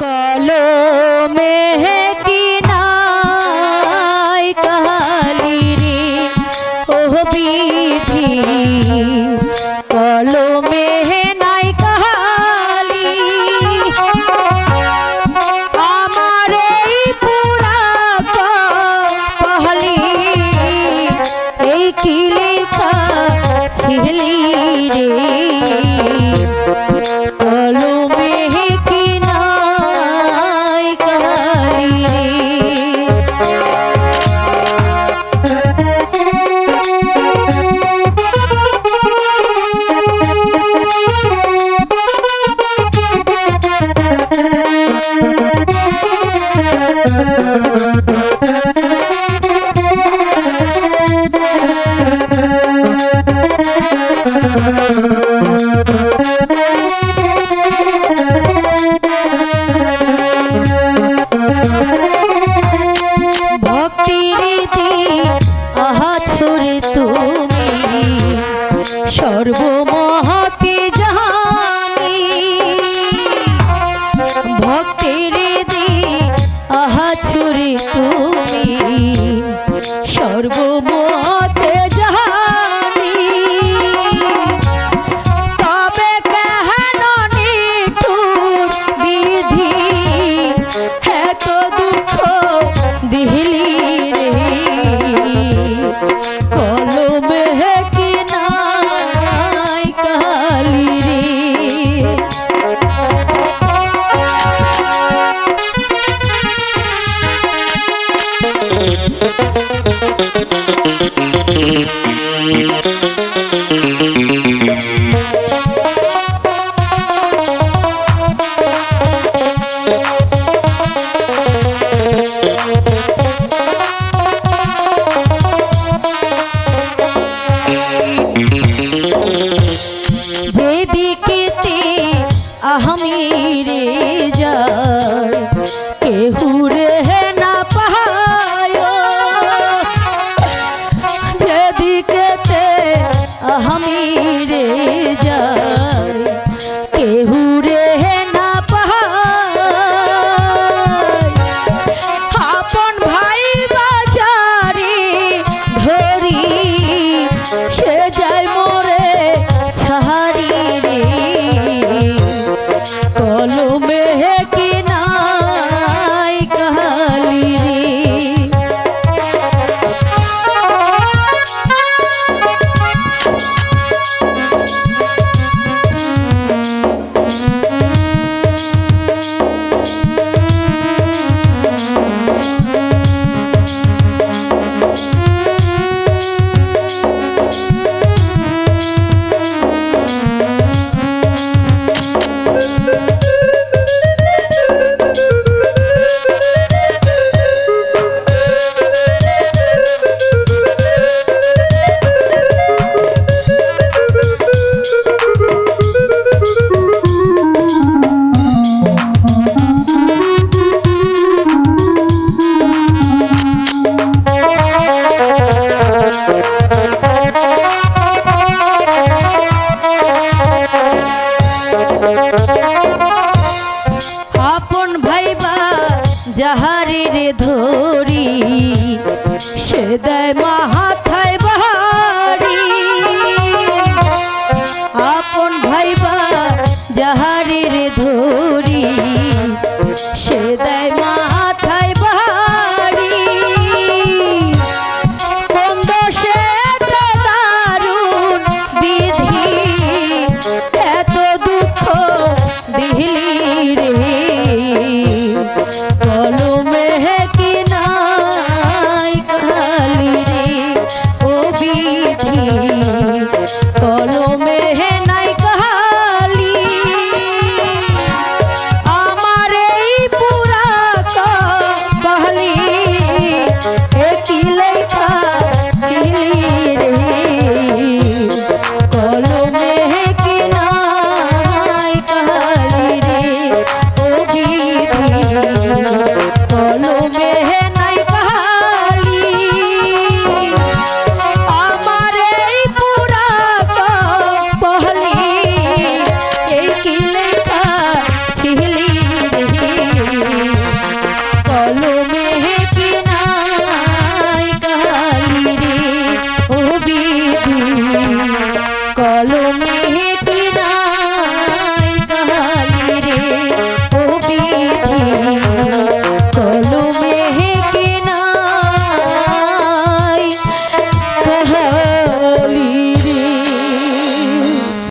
कलमे की नाय कहली रे ओह विधि कलमे नाय कहली हमारे पूरा पहली এই কি লেখা ছিলি রে কলমে কি নাই কালি भक्ति रीति आहा छोरे तुमी सर्वमहते जानी भक्ति रीति आहा छोरे तुमी सर्वमहते जानी तबे कहन निठुर विधि है तो दुख दिहली रे कलमे की नाय कहली रे যেদিকেতে আহমিরে যায় কেহু রে না পায় যেদিকেতে আহমিরে যায় কেহু রে না পায় আপন ভাই বাজারে ধরি সে যায় মোরে ছাড়ি রে কলমে কি নাই कहली रे আপন ভাইবা যাহারে রে ধরি সে দেয় মাহাত